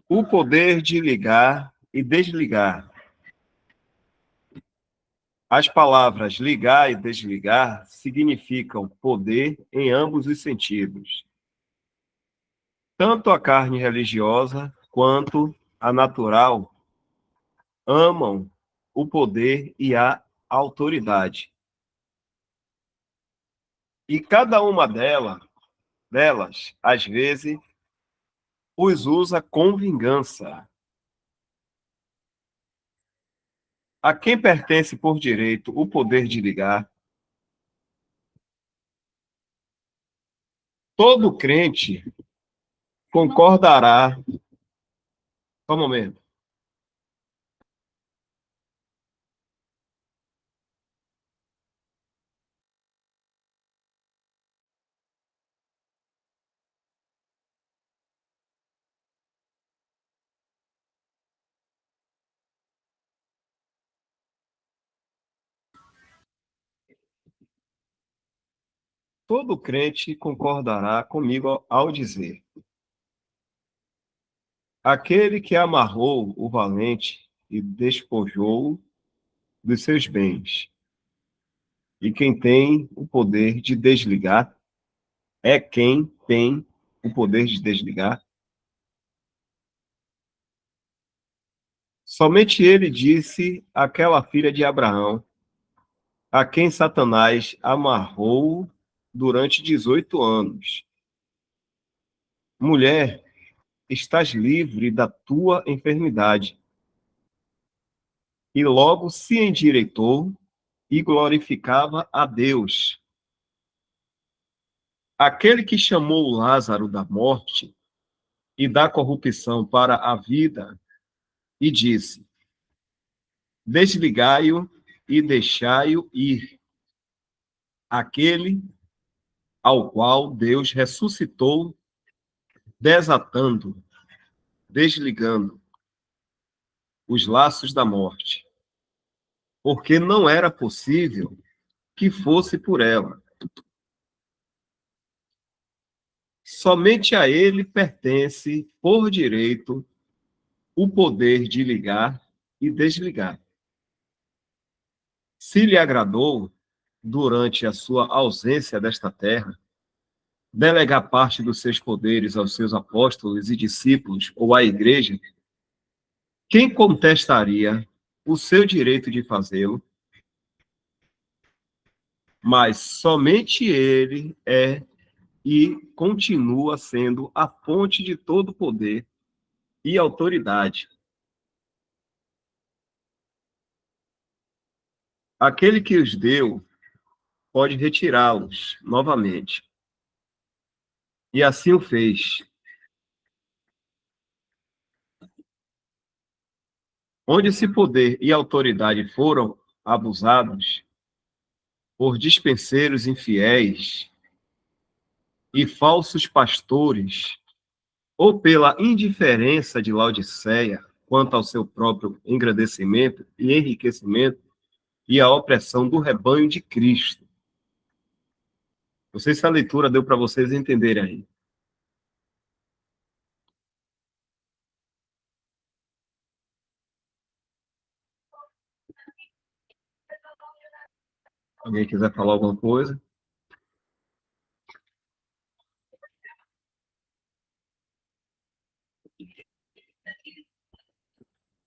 O poder de ligar e desligar. As palavras ligar e desligar significam poder em ambos os sentidos. Tanto a carne religiosa quanto a natural amam o poder e a autoridade. E cada uma delas, às vezes, os usa com vingança. A quem pertence por direito o poder de ligar? Todo crente concordará. Só um momento. Todo crente concordará comigo ao dizer: aquele que amarrou o valente e despojou-o dos seus bens, e quem tem o poder de desligar, é quem tem o poder de desligar. Somente ele disse àquela filha de Abraão, a quem Satanás amarrou durante 18 anos: mulher, estás livre da tua enfermidade. E logo se endireitou e glorificava a Deus. Aquele que chamou Lázaro da morte e da corrupção para a vida, e disse: desligai-o e deixai-o ir. Aquele ao qual Deus ressuscitou, desatando, desligando os laços da morte, porque não era possível que fosse por ela. Somente a ele pertence, por direito, o poder de ligar e desligar. Se lhe agradou, durante a sua ausência desta terra, delegar parte dos seus poderes aos seus apóstolos e discípulos ou à igreja, quem contestaria o seu direito de fazê-lo? Mas somente ele é e continua sendo a fonte de todo poder e autoridade. Aquele que os deu pode retirá-los novamente. E assim o fez. Onde esse poder e autoridade foram abusados por dispenseiros infiéis e falsos pastores, ou pela indiferença de Laodiceia quanto ao seu próprio engrandecimento e enriquecimento e a opressão do rebanho de Cristo. Não sei se a leitura deu para vocês entenderem aí. Alguém quiser falar alguma coisa?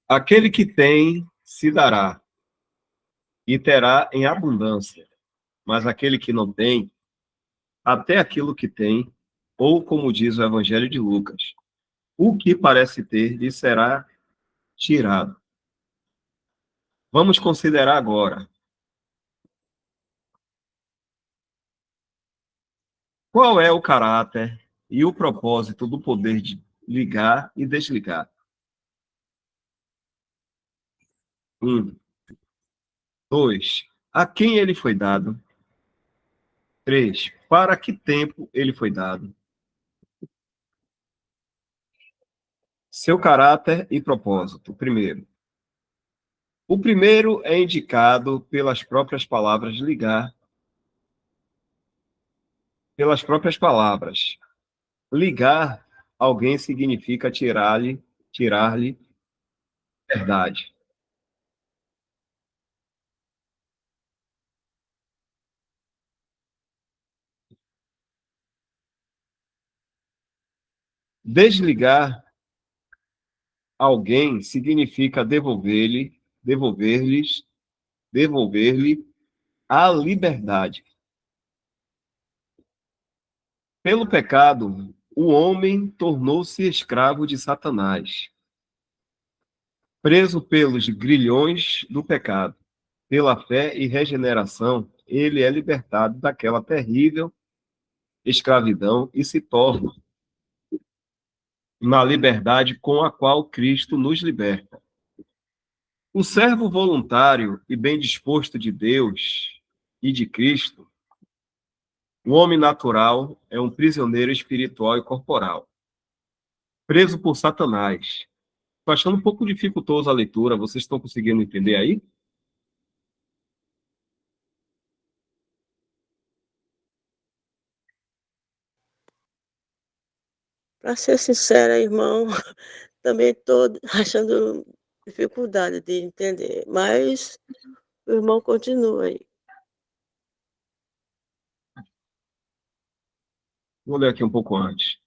Aquele que tem, se dará, e terá em abundância. Mas aquele que não tem, até aquilo que tem, ou como diz o Evangelho de Lucas, o que parece ter lhe será tirado. Vamos considerar agora qual é o caráter e o propósito do poder de ligar e desligar. 1. 2. A quem ele foi dado? 3. Para que tempo ele foi dado? Seu caráter e propósito. Primeiro. O primeiro é indicado pelas próprias palavras ligar, pelas próprias palavras. Ligar alguém significa tirar-lhe verdade. Desligar alguém significa devolver-lhe a liberdade. Pelo pecado, o homem tornou-se escravo de Satanás, preso pelos grilhões do pecado. Pela fé e regeneração, ele é libertado daquela terrível escravidão e se torna na liberdade com a qual Cristo nos liberta. O servo voluntário e bem disposto de Deus e de Cristo, o homem natural é um prisioneiro espiritual e corporal, preso por Satanás. Estou achando um pouco dificultoso a leitura, vocês estão conseguindo entender aí? Para ser sincera, irmão, também estou achando dificuldade de entender, mas o irmão continua aí. Vou ler aqui um pouco antes.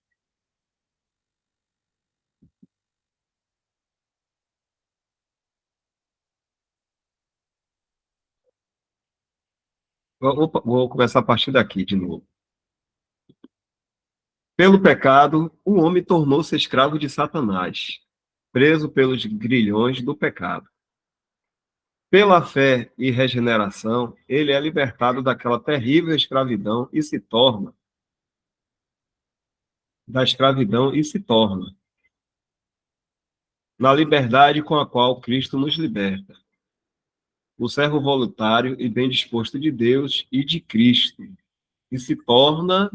Vou começar a partir daqui de novo. Pelo pecado, o homem tornou-se escravo de Satanás, preso pelos grilhões do pecado. Pela fé e regeneração, ele é libertado daquela terrível escravidão e se torna na liberdade com a qual Cristo nos liberta. O servo voluntário e bem disposto de Deus e de Cristo, e se torna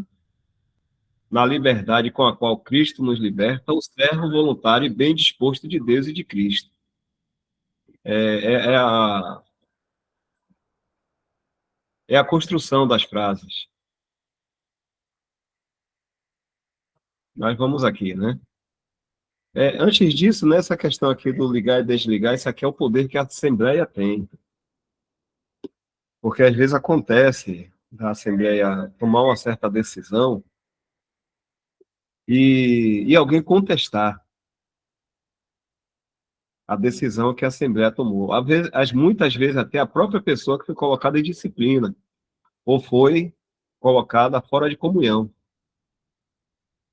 na liberdade com a qual Cristo nos liberta, o servo voluntário e bem disposto de Deus e de Cristo. É a construção das frases. Mas vamos aqui, né? Antes disso, nessa questão aqui do ligar e desligar, isso aqui é o poder que a Assembleia tem. Porque às vezes acontece da Assembleia tomar uma certa decisão e alguém contestar a decisão que a Assembleia tomou. Muitas vezes até a própria pessoa que foi colocada em disciplina ou foi colocada fora de comunhão.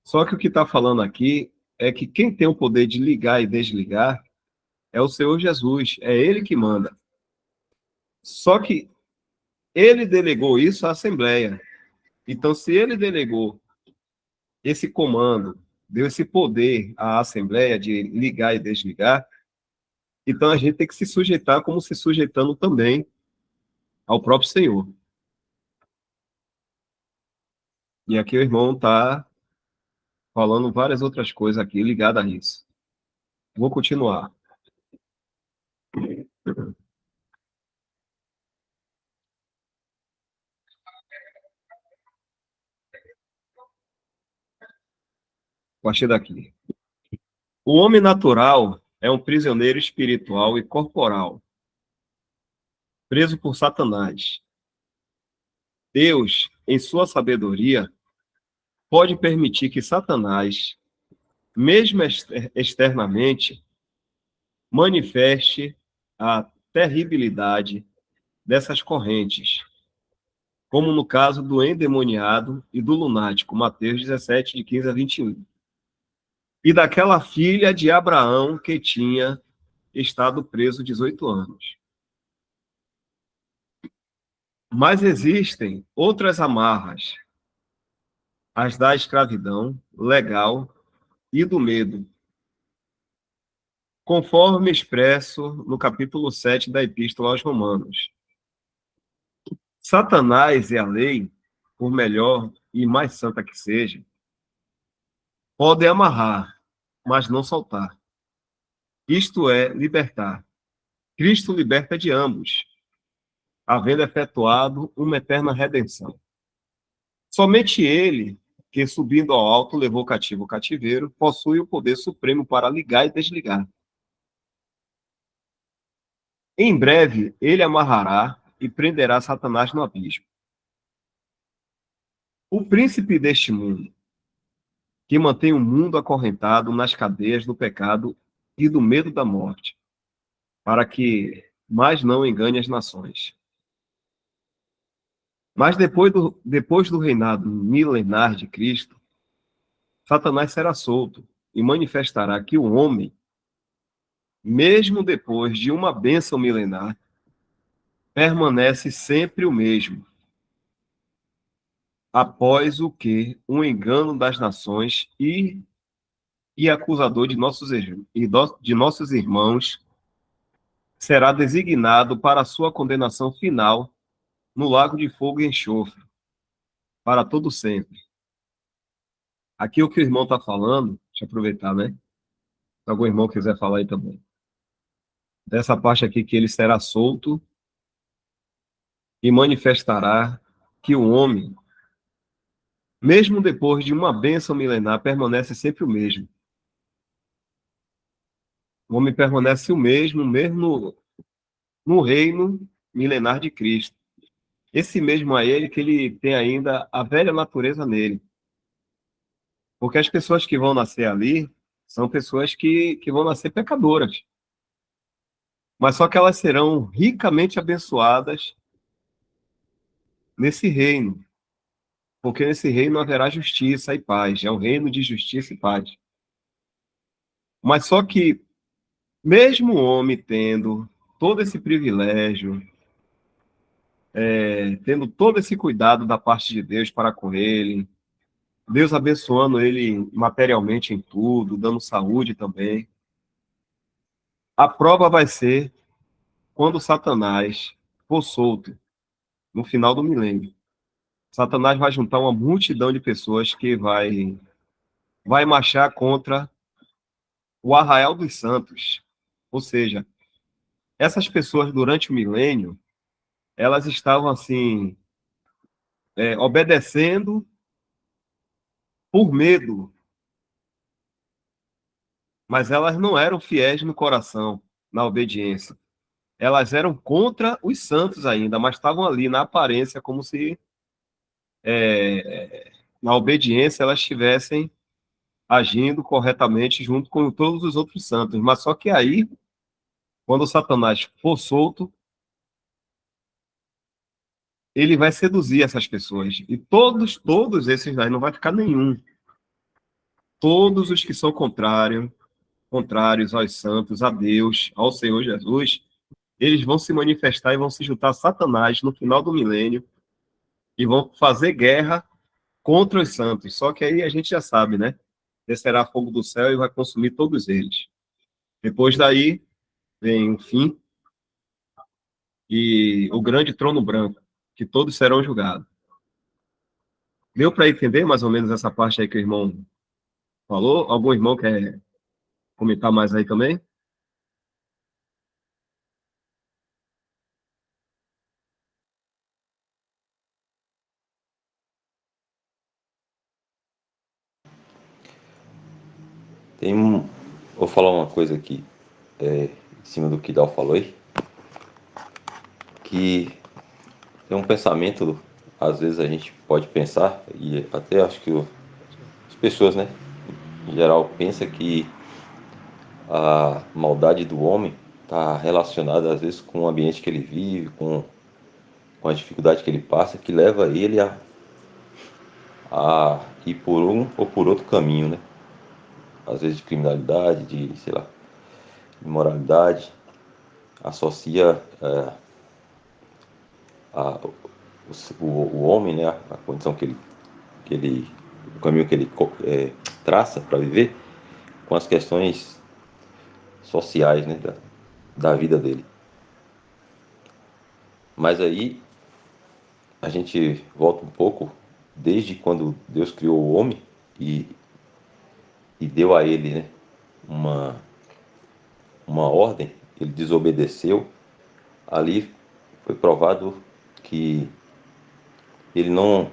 Só que o que está falando aqui é que quem tem o poder de ligar e desligar é o Senhor Jesus, é Ele que manda. Só que Ele delegou isso à Assembleia. Então, se Ele delegou esse comando, deu esse poder à Assembleia de ligar e desligar, então a gente tem que se sujeitar como se sujeitando também ao próprio Senhor. E aqui o irmão está falando várias outras coisas aqui ligadas a isso. Vou continuar. A partir daqui. O homem natural é um prisioneiro espiritual e corporal, preso por Satanás. Deus, em sua sabedoria, pode permitir que Satanás, mesmo externamente, manifeste a terribilidade dessas correntes, como no caso do endemoniado e do lunático, Mateus 17, de 15 a 21. E daquela filha de Abraão que tinha estado preso 18 anos. Mas existem outras amarras, as da escravidão legal e do medo, conforme expresso no capítulo 7 da Epístola aos Romanos. Satanás e a lei, por melhor e mais santa que seja, podem amarrar, mas não soltar. Isto é, libertar. Cristo liberta de ambos, havendo efetuado uma eterna redenção. Somente Ele que, subindo ao alto, levou cativo o cativeiro, possui o poder supremo para ligar e desligar. Em breve, ele amarrará e prenderá Satanás no abismo. O príncipe deste mundo, que mantém o mundo acorrentado nas cadeias do pecado e do medo da morte, para que mais não engane as nações. Mas depois do reinado milenar de Cristo, Satanás será solto e manifestará que o homem, mesmo depois de uma bênção milenar, permanece sempre o mesmo, após o que um engano das nações e acusador de nossos irmãos será designado para a sua condenação final no lago de fogo e enxofre, para todo sempre. Aqui o que o irmão está falando, deixa eu aproveitar, né? Se algum irmão quiser falar aí também. Dessa parte aqui que ele será solto e manifestará que o homem, mesmo depois de uma bênção milenar, permanece sempre o mesmo. O homem permanece o mesmo, mesmo no reino milenar de Cristo. Esse mesmo a ele, que ele tem ainda a velha natureza nele. Porque as pessoas que vão nascer ali são pessoas que vão nascer pecadoras. Mas só que elas serão ricamente abençoadas nesse reino. Porque nesse reino haverá justiça e paz. É um reino de justiça e paz. Mas só que, mesmo o homem tendo todo esse privilégio, tendo todo esse cuidado da parte de Deus para com ele, Deus abençoando ele materialmente em tudo, dando saúde também, a prova vai ser quando Satanás for solto, no final do milênio. Satanás vai juntar uma multidão de pessoas que vai marchar contra o arraial dos santos. Ou seja, essas pessoas durante o milênio, elas estavam assim, obedecendo por medo, mas elas não eram fiéis no coração, na obediência. Elas eram contra os santos ainda, mas estavam ali na aparência como se na obediência elas estivessem agindo corretamente junto com todos os outros santos. Mas só que aí, quando Satanás for solto, ele vai seduzir essas pessoas. E todos esses daí, não vai ficar nenhum. Todos os que são contrários aos santos, a Deus, ao Senhor Jesus, eles vão se manifestar e vão se juntar a Satanás no final do milênio e vão fazer guerra contra os santos. Só que aí a gente já sabe, né? Descerá fogo do céu e vai consumir todos eles. Depois daí vem o fim e o grande trono branco, que todos serão julgados. Deu para entender mais ou menos essa parte aí que o irmão falou? Algum irmão quer comentar mais aí também? Vou falar uma coisa aqui, em cima do que Dal falou aí, que tem um pensamento, às vezes a gente pode pensar, e até acho que as pessoas, né, em geral, pensam que a maldade do homem está relacionada, às vezes, com o ambiente que ele vive, com a dificuldade que ele passa, que leva ele a ir por um ou por outro caminho, né? Às vezes de criminalidade, de, sei lá, imoralidade, associa o homem, né, a condição o caminho que ele traça para viver, com as questões sociais, né, da vida dele. Mas aí a gente volta um pouco desde quando Deus criou o homem e, e deu a ele, né, uma ordem, ele desobedeceu. Ali foi provado que ele não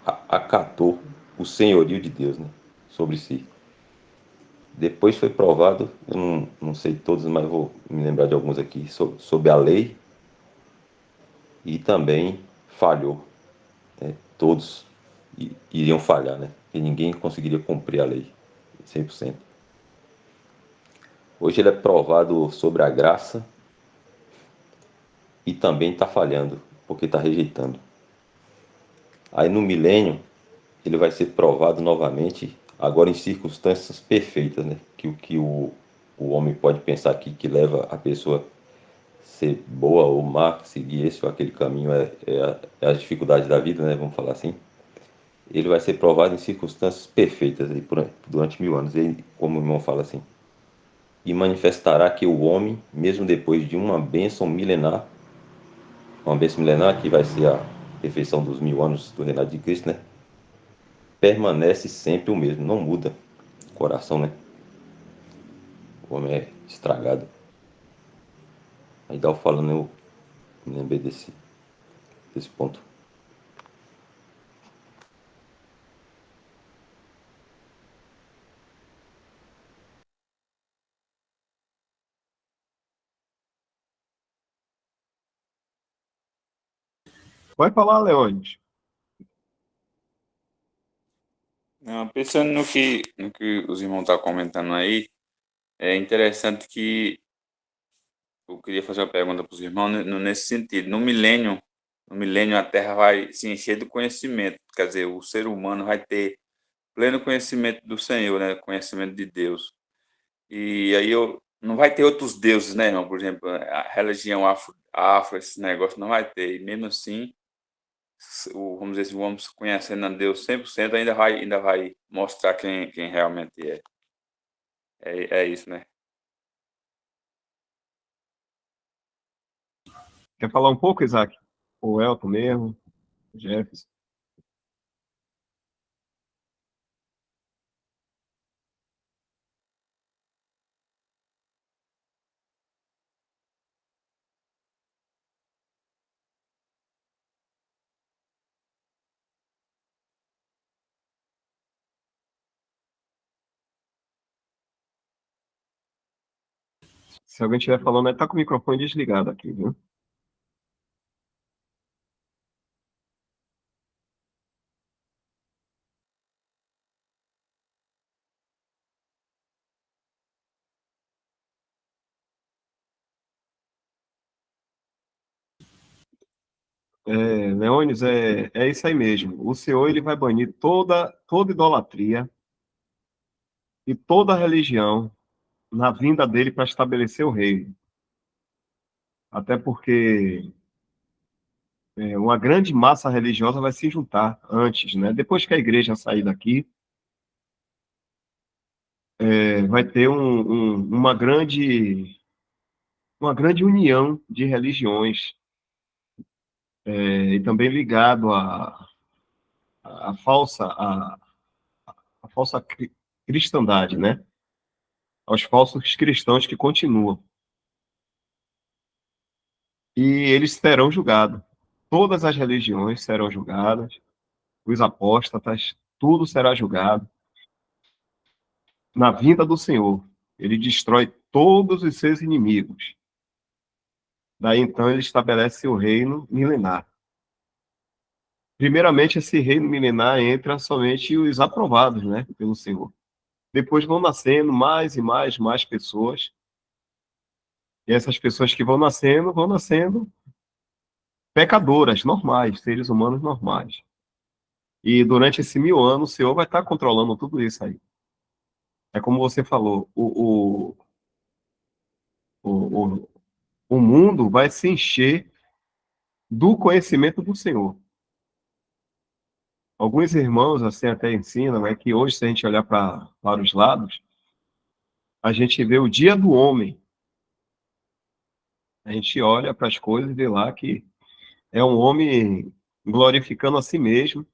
acatou o senhorio de Deus, né, sobre si. Depois foi provado, eu não sei todos, mas vou me lembrar de alguns aqui, sob a lei, e também falhou. Né? Todos iriam falhar, né? E ninguém conseguiria cumprir a lei 100%. Hoje ele é provado sobre a graça e também está falhando, porque está rejeitando. Aí no milênio, ele vai ser provado novamente, agora em circunstâncias perfeitas, né? Que o que o homem pode pensar aqui que leva a pessoa a ser boa ou má, seguir esse ou aquele caminho é as dificuldades da vida, né? Vamos falar assim. Ele vai ser provado em circunstâncias perfeitas aí, durante 1000 anos. Ele, como o irmão fala assim, e manifestará que o homem, mesmo depois de uma bênção milenar que vai ser a perfeição dos 1000 anos do reinado de Cristo, né? Permanece sempre o mesmo, não muda o coração, né? O homem é estragado. Aí dá o falando, eu me lembrei desse ponto. Vai falar, Leônidas. Não, pensando no que os irmãos estão comentando aí, é interessante que eu queria fazer uma pergunta para os irmãos nesse sentido. No milênio a Terra vai se encher do conhecimento, quer dizer, o ser humano vai ter pleno conhecimento do Senhor, né? Conhecimento de Deus. E aí não vai ter outros deuses, né, irmão? Por exemplo, a religião afro, esse negócio não vai ter. E mesmo assim, vamos dizer, se o homem conhecendo a Deus 100%, ainda vai mostrar quem realmente é. É isso, né? Quer falar um pouco, Isaac? O Elton mesmo, o Jefferson. Se alguém estiver falando, ele tá com o microfone desligado aqui, viu? Leônidas, é isso aí mesmo. O Senhor ele vai banir toda idolatria e toda religião na vinda dele para estabelecer o reino. Até porque uma grande massa religiosa vai se juntar antes, né? Depois que a igreja sair daqui, vai ter uma grande união de religiões, e também ligado à falsa cristandade, né? Aos falsos cristãos que continuam. E eles serão julgados. Todas as religiões serão julgadas, os apóstatas, tudo será julgado na vinda do Senhor. Ele destrói todos os seus inimigos. Daí então ele estabelece o reino milenar. Primeiramente, esse reino milenar entra somente os aprovados, né, pelo Senhor. Depois vão nascendo mais e mais pessoas. E essas pessoas que vão nascendo pecadoras normais, seres humanos normais. E durante esses 1000 anos, o Senhor vai estar controlando tudo isso aí. É como você falou, o, o mundo vai se encher do conhecimento do Senhor. Alguns irmãos assim até ensinam que hoje, se a gente olhar para os lados, a gente vê o dia do homem. A gente olha para as coisas e vê lá que é um homem glorificando a si mesmo,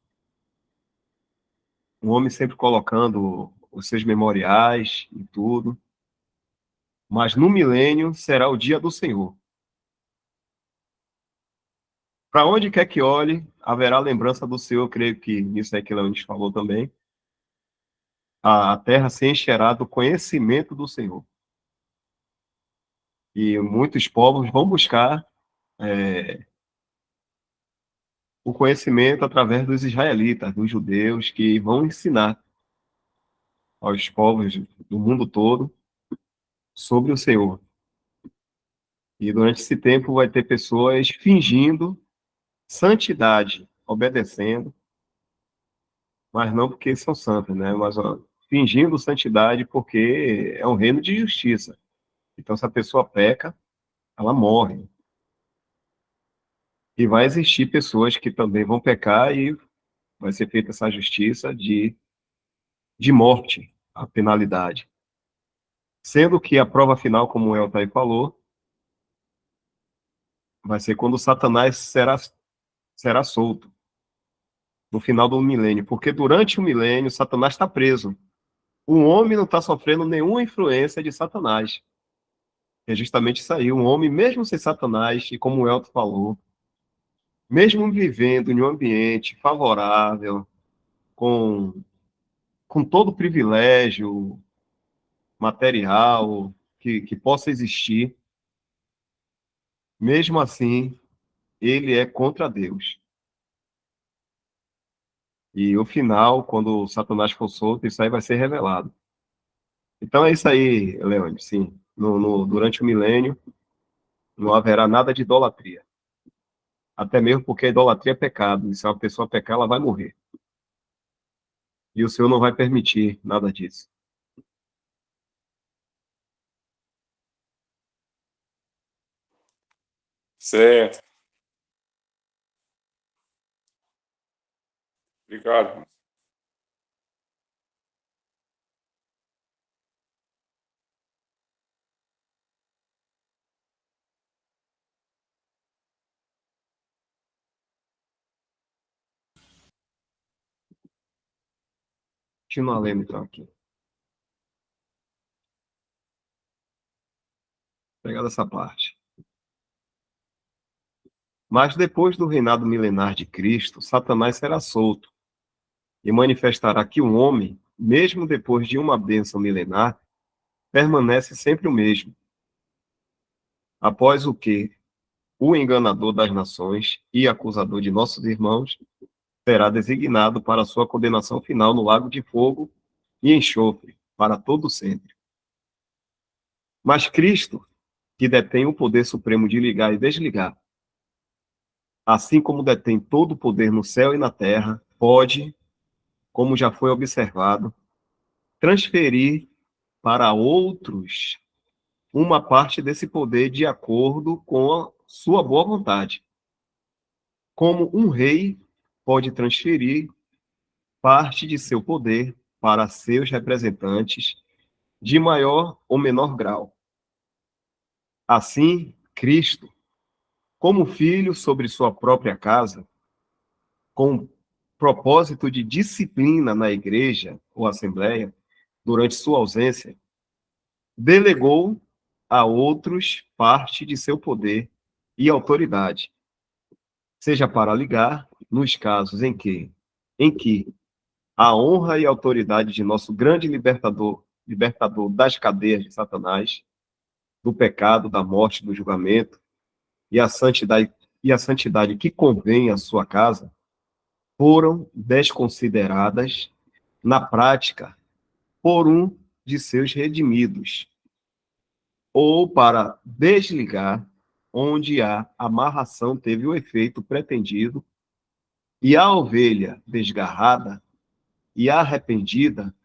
um homem sempre colocando os seus memoriais e tudo. Mas no milênio será o dia do Senhor. Para onde quer que olhe, haverá lembrança do Senhor. Eu creio que isso é que Leonis falou também. A terra se encherá do conhecimento do Senhor. E muitos povos vão buscar o conhecimento através dos israelitas, dos judeus, que vão ensinar aos povos do mundo todo sobre o Senhor. E durante esse tempo vai ter pessoas fingindo santidade, obedecendo, mas não porque são santas, né? Mas ó, fingindo santidade porque é um reino de justiça. Então, se a pessoa peca, ela morre. E vai existir pessoas que também vão pecar e vai ser feita essa justiça de morte, a penalidade. Sendo que a prova final, como o Eltair falou, vai ser quando Satanás será solto, no final do milênio. Porque durante o milênio, Satanás está preso. O homem não está sofrendo nenhuma influência de Satanás. É justamente isso aí. Um homem, mesmo sem Satanás, e como o Elton falou, mesmo vivendo em um ambiente favorável, com, com todo o privilégio material que possa existir, mesmo assim, ele é contra Deus. E o final, quando Satanás for solto, isso aí vai ser revelado. Então é isso aí, Leone, sim. Durante o milênio, não haverá nada de idolatria. Até mesmo porque a idolatria é pecado. E se uma pessoa pecar, ela vai morrer. E o Senhor não vai permitir nada disso. Certo. Obrigado, irmão. Continua lendo, então, aqui. Pegada essa parte. Mas depois do reinado milenar de Cristo, Satanás será solto e manifestará que o homem, mesmo depois de uma bênção milenar, permanece sempre o mesmo. Após o que o enganador das nações e acusador de nossos irmãos será designado para sua condenação final no lago de fogo e enxofre para todo sempre. Mas Cristo, que detém o poder supremo de ligar e desligar, assim como detém todo o poder no céu e na terra, pode, como já foi observado, transferir para outros uma parte desse poder de acordo com a sua boa vontade. Como um rei pode transferir parte de seu poder para seus representantes de maior ou menor grau. Assim, Cristo, como filho sobre sua própria casa, com propósito de disciplina na igreja ou assembleia, durante sua ausência, delegou a outros parte de seu poder e autoridade, seja para ligar, nos casos em que a honra e autoridade de nosso grande libertador das cadeias de Satanás, do pecado, da morte, do julgamento, e a santidade que convém à sua casa, foram desconsideradas na prática por um de seus redimidos, ou para desligar onde a amarração teve o efeito pretendido, e a ovelha desgarrada e arrependida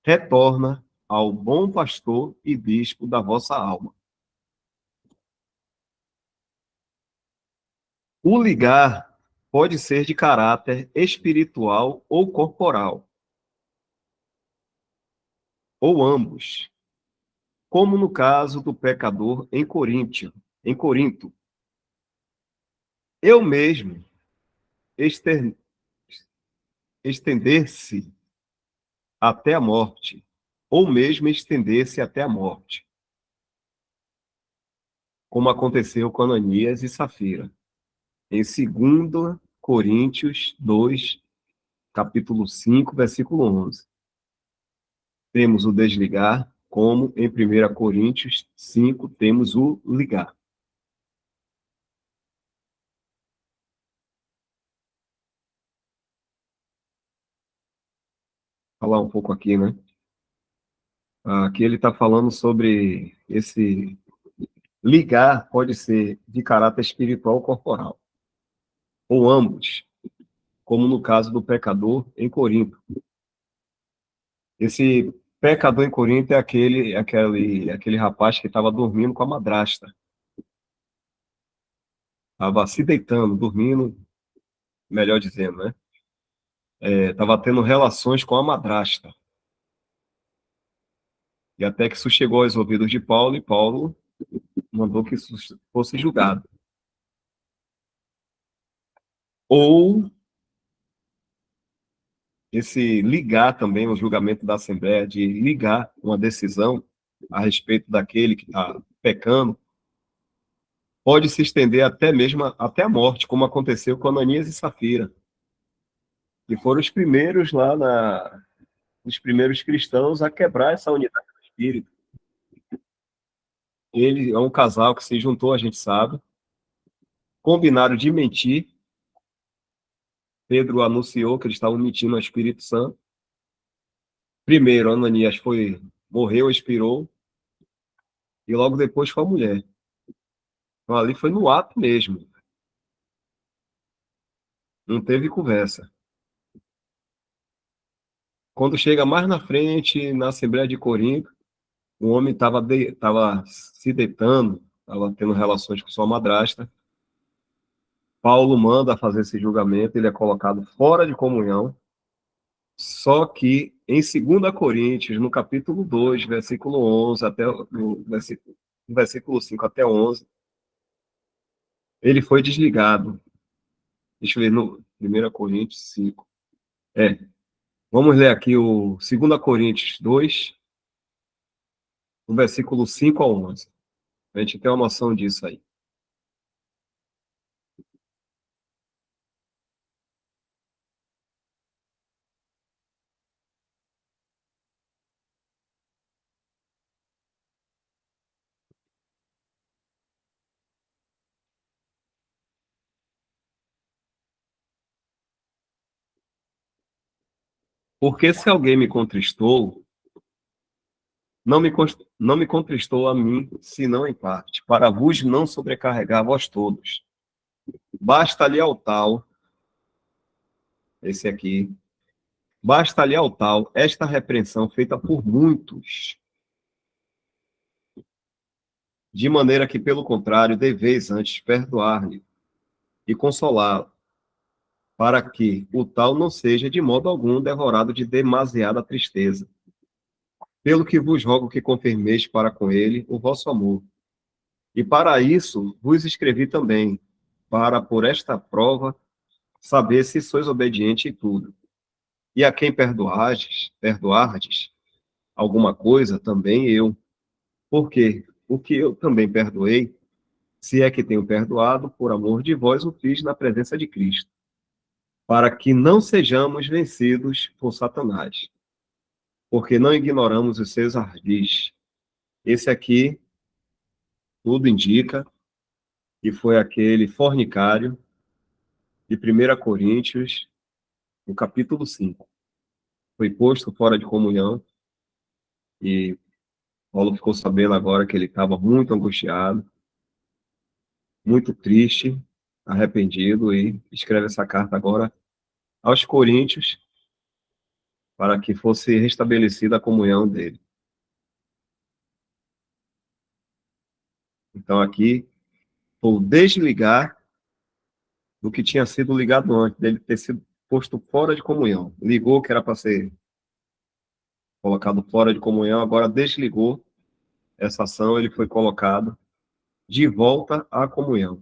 retorna ao bom pastor e bispo da vossa alma. O ligar pode ser de caráter espiritual ou corporal, ou ambos, como no caso do pecador em Corinto. Eu mesmo estender-se até a morte, ou mesmo estender-se até a morte, como aconteceu com Ananias e Safira. em 2 Coríntios 2, capítulo 5, versículo 11. Temos o desligar, como em 1 Coríntios 5 temos o ligar. Falar um pouco aqui, né? Aqui ele está falando sobre esse ligar, pode ser de caráter espiritual ou corporal, ou ambos, como no caso do pecador em Corinto. Esse pecador em Corinto é aquele rapaz que estava dormindo com a madrasta. Estava se deitando, dormindo, melhor dizendo, né? Estava tendo relações com a madrasta. E até que isso chegou aos ouvidos de Paulo, e Paulo mandou que isso fosse julgado. Ou esse ligar também o julgamento da Assembleia, de ligar uma decisão a respeito daquele que está pecando, pode se estender até mesmo até a morte, como aconteceu com Ananias e Safira, que foram os primeiros os primeiros cristãos a quebrar essa unidade do espírito. Ele é um casal que se juntou, a gente sabe, combinaram de mentir. Pedro anunciou que eles estavam mentindo ao Espírito Santo. Primeiro, Ananias morreu, expirou, e logo depois foi a mulher. Então ali foi no ato mesmo, não teve conversa. Quando chega mais na frente, na Assembleia de Corinto, o homem estava se deitando, estava tendo relações com sua madrasta. Paulo manda fazer esse julgamento, ele é colocado fora de comunhão. Só que em 2 Coríntios, no capítulo 2, versículo 11, no versículo 5 até 11, ele foi desligado. Deixa eu ver, no 1 Coríntios 5. Vamos ler aqui o 2 Coríntios 2, no versículo 5 a 11. A gente tem uma noção disso aí. Porque se alguém me contristou, não me contristou a mim, senão em parte, para vos não sobrecarregar vós todos. Basta-lhe ao tal, esse aqui, basta-lhe ao tal esta repreensão feita por muitos, de maneira que, pelo contrário, deveis antes perdoar-lhe e consolá-lo, para que o tal não seja de modo algum devorado de demasiada tristeza. Pelo que vos rogo que confirmeis para com ele o vosso amor. E para isso vos escrevi também, para por esta prova saber se sois obediente em tudo. E a quem perdoardes alguma coisa, também eu. Porque o que eu também perdoei, se é que tenho perdoado, por amor de vós o fiz na presença de Cristo, para que não sejamos vencidos por Satanás, porque não ignoramos os seus ardis. Esse aqui, tudo indica que foi aquele fornicário de 1 Coríntios, no capítulo 5. Foi posto fora de comunhão e Paulo ficou sabendo agora que ele estava muito angustiado, muito triste, arrependido, e escreve essa carta agora aos Coríntios para que fosse restabelecida a comunhão dele. Então aqui, vou desligar do que tinha sido ligado antes, dele ter sido posto fora de comunhão. Ligou que era para ser colocado fora de comunhão, agora desligou essa ação, ele foi colocado de volta à comunhão.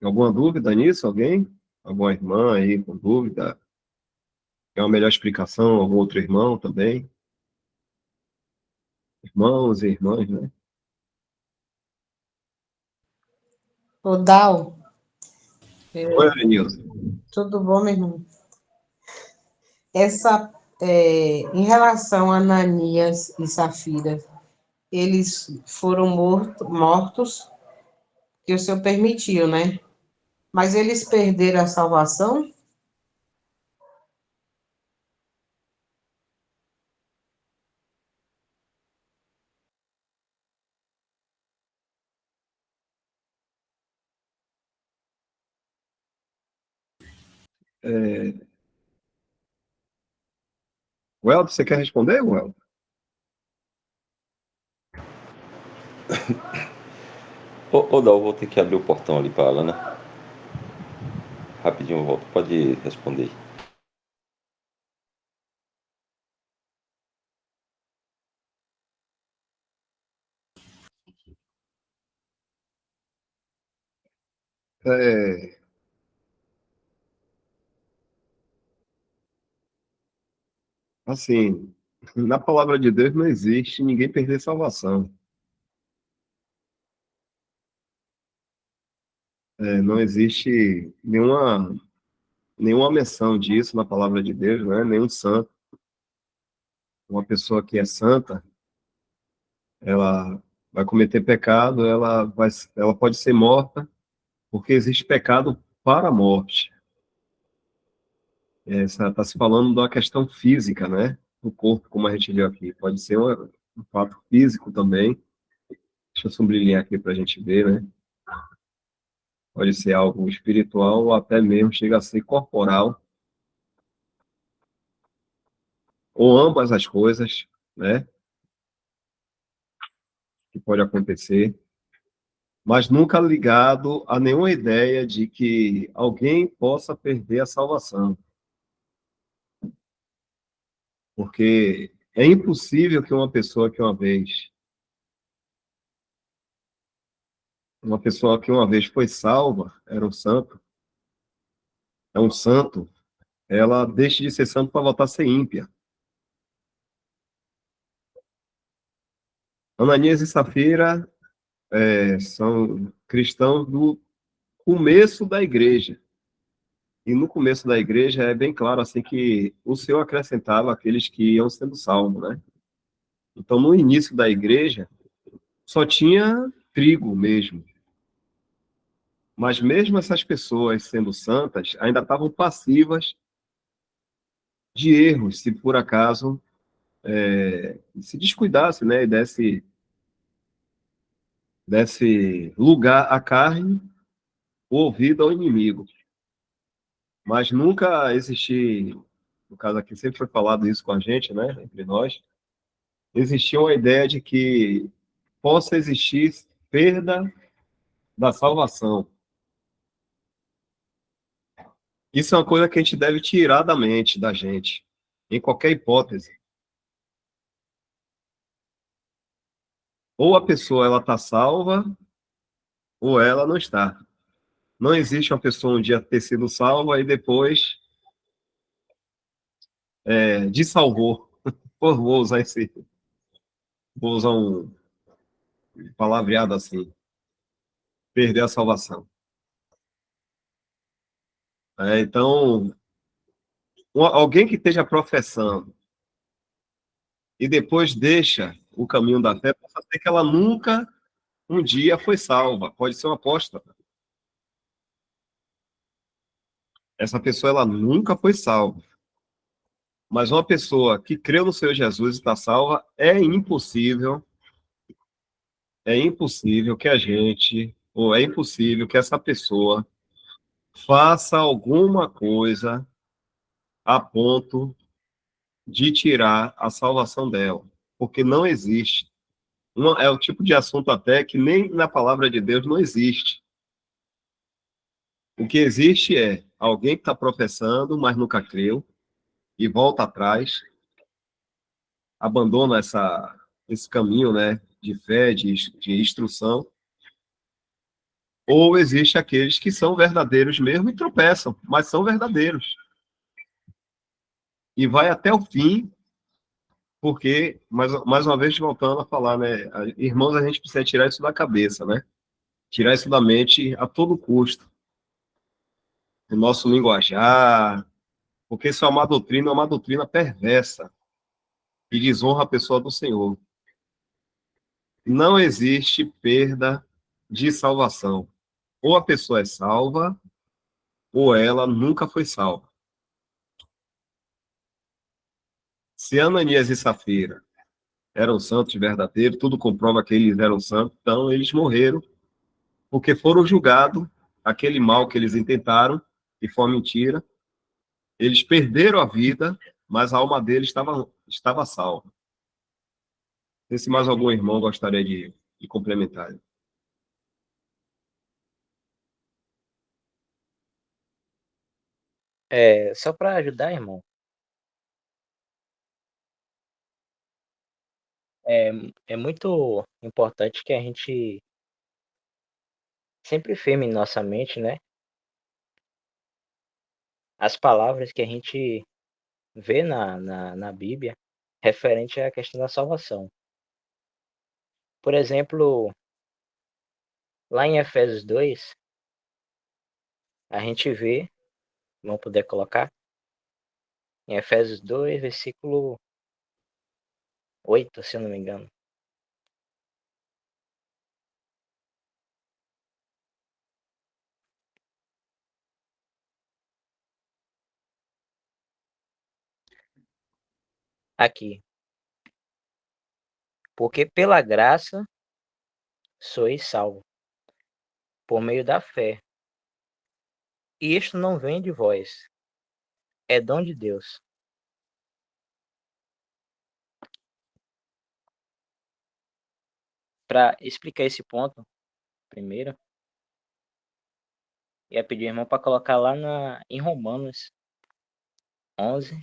Alguma dúvida nisso? Alguém? Alguma irmã aí com dúvida? Quer uma melhor explicação? Algum outro irmão também? Irmãos e irmãs, né? Ô, Dal, Oi, Arenilson. tudo bom, meu irmão? Em relação a Ananias e Safira, eles foram mortos, que o Senhor permitiu, né? Mas eles perderam a salvação? Weldo, você quer responder, Weldo? Ô, Dal, vou ter que abrir o portão ali para ela, né? Rapidinho eu volto. Pode responder. É, assim, na palavra de Deus não existe ninguém perder salvação. Não existe nenhuma menção disso na palavra de Deus, né? Nenhum santo. Uma pessoa que é santa, ela vai cometer pecado, ela pode ser morta, porque existe pecado para a morte. Está se falando da questão física, né? Do corpo, como a gente viu aqui. Pode ser um fato físico também. Deixa eu sublinhar aqui para a gente ver, né? Pode ser algo espiritual ou até mesmo chega a ser corporal, ou ambas as coisas, né? Que pode acontecer, mas nunca ligado a nenhuma ideia de que alguém possa perder a salvação, porque é impossível que uma pessoa que uma vez foi salva, era um santo, é um santo, ela deixe de ser santo para voltar a ser ímpia. Ananias e Safira são cristãos do começo da igreja. E no começo da igreja é bem claro assim que o Senhor acrescentava aqueles que iam sendo salvos, né? Então, no início da igreja, só tinha trigo mesmo. Mas mesmo essas pessoas sendo santas, ainda estavam passivas de erros, se por acaso se descuidasse, né, e desse lugar à carne, o ouvido ao inimigo. Mas nunca existiu, no caso aqui sempre foi falado isso com a gente, né, entre nós, existia uma ideia de que possa existir perda da salvação. Isso é uma coisa que a gente deve tirar da mente da gente, em qualquer hipótese. Ou a pessoa ela está salva, ou ela não está. Não existe uma pessoa um dia ter sido salva e depois dessalvou. Vou usar um palavreado assim, perder a salvação. Então, alguém que esteja professando e depois deixa o caminho da fé, pode ser que ela nunca um dia foi salva, pode ser uma apóstata. Essa pessoa ela nunca foi salva. Mas uma pessoa que creu no Senhor Jesus e está salva, é impossível que a gente, ou é impossível que essa pessoa faça alguma coisa a ponto de tirar a salvação dela, porque não existe. É o tipo de assunto até que nem na palavra de Deus não existe. O que existe é alguém que está professando, mas nunca creu, e volta atrás, abandona esse caminho, né, de fé, de instrução, ou existe aqueles que são verdadeiros mesmo e tropeçam, mas são verdadeiros. E vai até o fim, porque, mais uma vez, voltando a falar, né? Irmãos, a gente precisa tirar isso da cabeça, né? Tirar isso da mente a todo custo. O nosso linguajar, porque isso é uma doutrina perversa e desonra a pessoa do Senhor. Não existe perda de salvação. Ou a pessoa é salva, ou ela nunca foi salva. Se Ananias e Safira eram santos verdadeiros, tudo comprova que eles eram santos, então eles morreram, porque foram julgados, aquele mal que eles intentaram, que foi uma mentira, eles perderam a vida, mas a alma deles estava salva. Se mais algum irmão gostaria de complementar. Só para ajudar, irmão, é, é muito importante que a gente sempre firme em nossa mente, né? As palavras que a gente vê na Bíblia referente à questão da salvação. Por exemplo, lá em Efésios 2, a gente vê, vamos poder colocar, em Efésios 2, versículo 8, se eu não me engano. Aqui. Porque pela graça sois salvos, por meio da fé. E isto não vem de vós, é dom de Deus. Para explicar esse ponto, primeiro, ia pedir ao irmão para colocar lá em Romanos 11,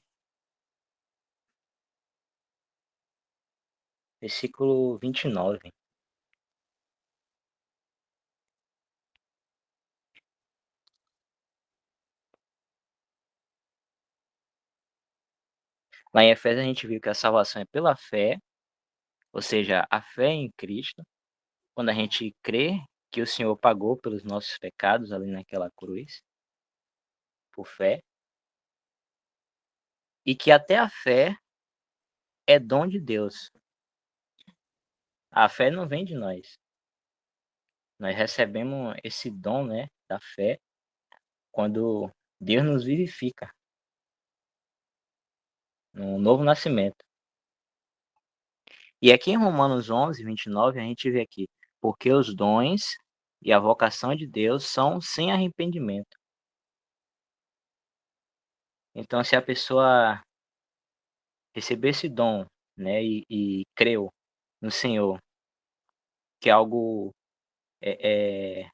versículo 29. Lá em Efésios a gente viu que a salvação é pela fé, ou seja, a fé em Cristo, quando a gente crê que o Senhor pagou pelos nossos pecados ali naquela cruz, por fé, e que até a fé é dom de Deus. A fé não vem de nós. Nós recebemos esse dom, né, da fé, quando Deus nos vivifica, no novo nascimento. E aqui em Romanos 11, 29, a gente vê aqui, porque os dons e a vocação de Deus são sem arrependimento. Então, se a pessoa receber esse dom, né, e creu no Senhor, que é algo é, é,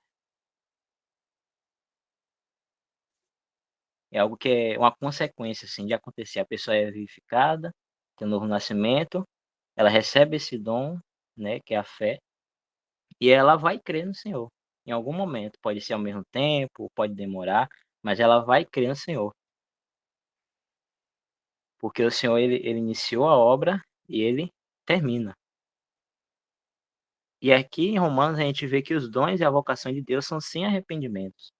é algo que é uma consequência assim de acontecer. A pessoa é vivificada, tem um novo nascimento, ela recebe esse dom, né, que é a fé, e ela vai crer no Senhor. Em algum momento, pode ser ao mesmo tempo, pode demorar, mas ela vai crer no Senhor. Porque o Senhor, ele iniciou a obra e ele termina. E aqui em Romanos a gente vê que os dons e a vocação de Deus são sem arrependimentos.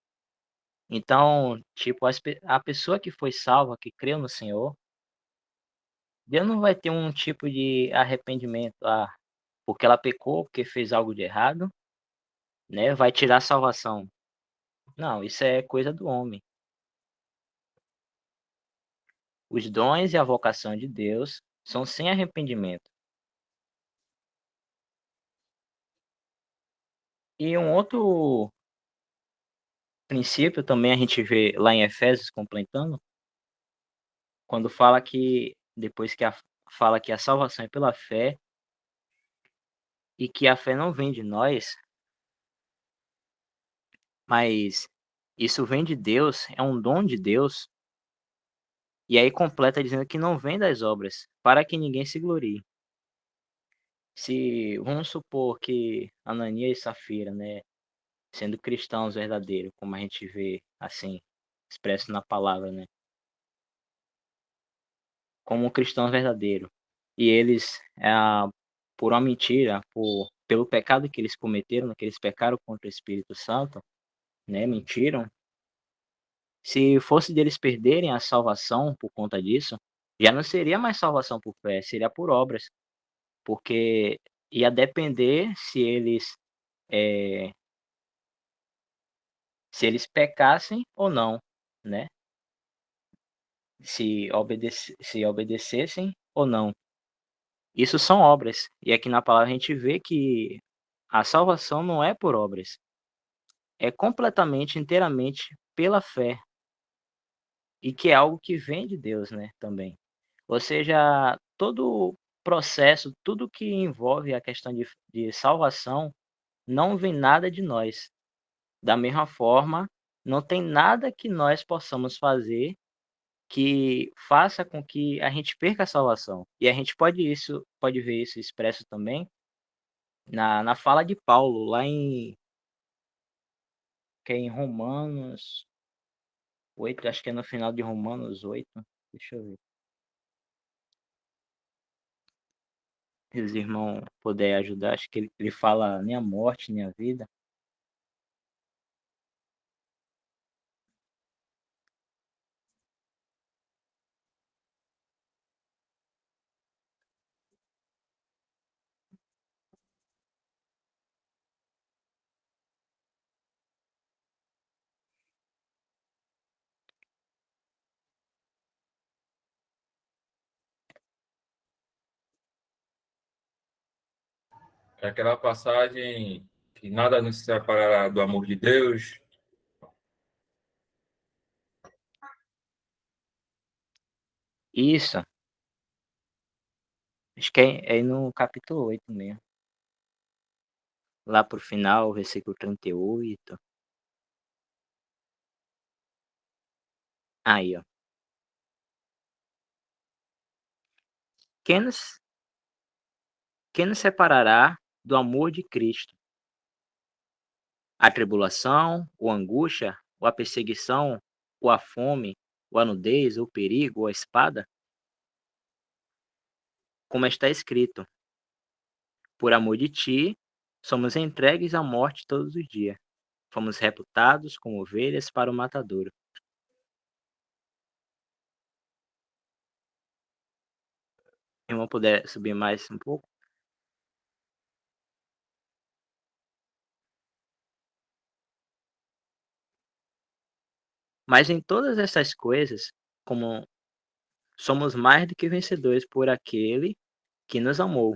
Então, tipo, a pessoa que foi salva, que creu no Senhor, Deus não vai ter um tipo de arrependimento, porque ela pecou, porque fez algo de errado, né? Vai tirar a salvação. Não, isso é coisa do homem. Os dons e a vocação de Deus são sem arrependimento. E um outro princípio também a gente vê lá em Efésios completando, quando fala que depois que fala que a salvação é pela fé e que a fé não vem de nós, mas isso vem de Deus, é um dom de Deus. E aí completa dizendo que não vem das obras, para que ninguém se glorie. Se vamos supor que Ananias e Safira, né, sendo cristãos verdadeiros, como a gente vê assim, expresso na palavra, né? Como um cristão verdadeiro. E eles, por uma mentira, pelo pecado que eles cometeram, né, que eles pecaram contra o Espírito Santo, né? Mentiram. Se fosse deles perderem a salvação por conta disso, já não seria mais salvação por fé, seria por obras, porque ia depender eh, se eles pecassem ou não, né? Se obedecessem ou não. Isso são obras. E aqui na palavra a gente vê que a salvação não é por obras, é completamente, inteiramente pela fé, e que é algo que vem de Deus, né, também. Ou seja, todo o processo, tudo que envolve a questão de salvação, não vem nada de nós. Da mesma forma, não tem nada que nós possamos fazer que faça com que a gente perca a salvação. E a gente pode ver isso expresso também na fala de Paulo, lá que é em Romanos 8, acho que é no final de Romanos 8. Deixa eu ver. Se os irmãos puderem ajudar, acho que ele fala nem a morte, nem a vida. É aquela passagem que nada nos separará do amor de Deus. Isso, acho que é no capítulo 8 mesmo. Lá pro final, versículo 38. Aí, ó. Quem nos, quem nos separará do amor de Cristo? A tribulação, ou a angústia, ou a perseguição, ou a fome, ou a nudez, ou o perigo, ou a espada? Como está escrito: por amor de ti, somos entregues à morte todos os dias. Fomos reputados como ovelhas para o matadouro. Se o irmão puder subir mais um pouco. Mas em todas essas coisas, como somos mais do que vencedores por aquele que nos amou.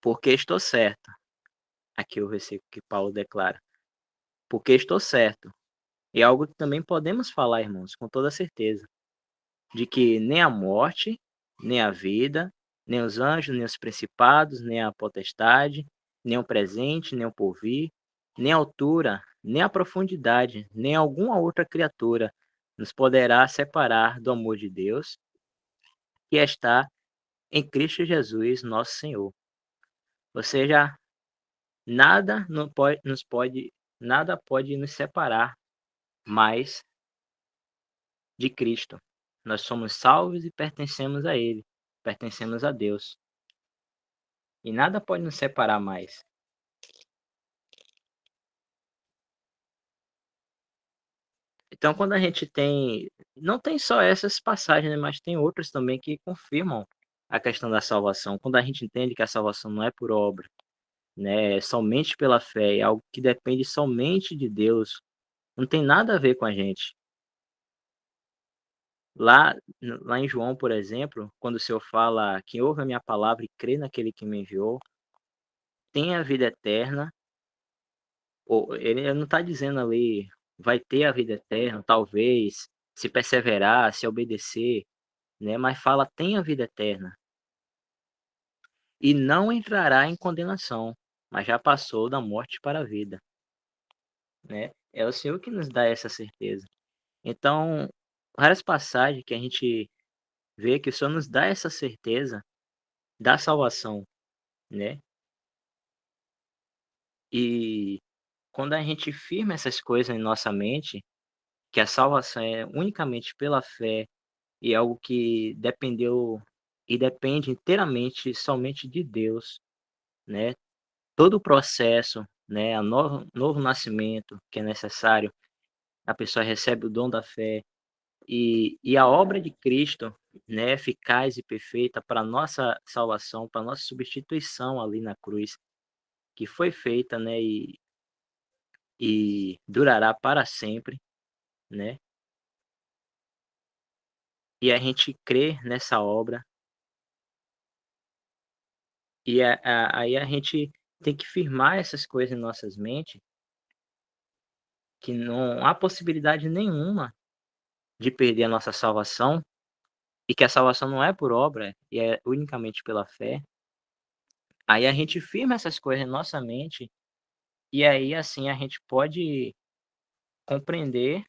Porque estou certo. Aqui o versículo que Paulo declara. Porque estou certo. É algo que também podemos falar, irmãos, com toda certeza. De que nem a morte, nem a vida, nem os anjos, nem os principados, nem a potestade, nem o presente, nem o porvir, nem a altura, nem a profundidade, nem alguma outra criatura nos poderá separar do amor de Deus que está em Cristo Jesus, nosso Senhor. Ou seja, nada nada pode nos separar mais de Cristo. Nós somos salvos e pertencemos a Ele, pertencemos a Deus. E nada pode nos separar mais. Então, quando a gente não tem só essas passagens, né, mas tem outras também que confirmam a questão da salvação. Quando a gente entende que a salvação não é por obra, né, é somente pela fé, é algo que depende somente de Deus, não tem nada a ver com a gente. Lá em João, por exemplo, quando o Senhor fala: "Quem ouve a minha palavra e crê naquele que me enviou, tem a vida eterna", ou ele não está dizendo ali: vai ter a vida eterna, talvez, se perseverar, se obedecer, né, mas fala: "tem a vida eterna", e não entrará em condenação, mas já passou da morte para a vida, né. É o Senhor que nos dá essa certeza. Então, várias passagens que a gente vê que o Senhor nos dá essa certeza da salvação, né. E quando a gente firma essas coisas em nossa mente, que a salvação é unicamente pela fé e é algo que dependeu e depende inteiramente somente de Deus, né? Todo o processo, né, a novo nascimento que é necessário, a pessoa recebe o dom da fé e a obra de Cristo, né, eficaz e perfeita para nossa salvação, para nossa substituição ali na cruz, que foi feita, né, e durará para sempre, né? E a gente crê nessa obra e aí a gente tem que firmar essas coisas em nossas mentes, que não há possibilidade nenhuma de perder a nossa salvação e que a salvação não é por obra e é unicamente pela fé. Aí a gente firma essas coisas em nossa mente e aí, assim, a gente pode compreender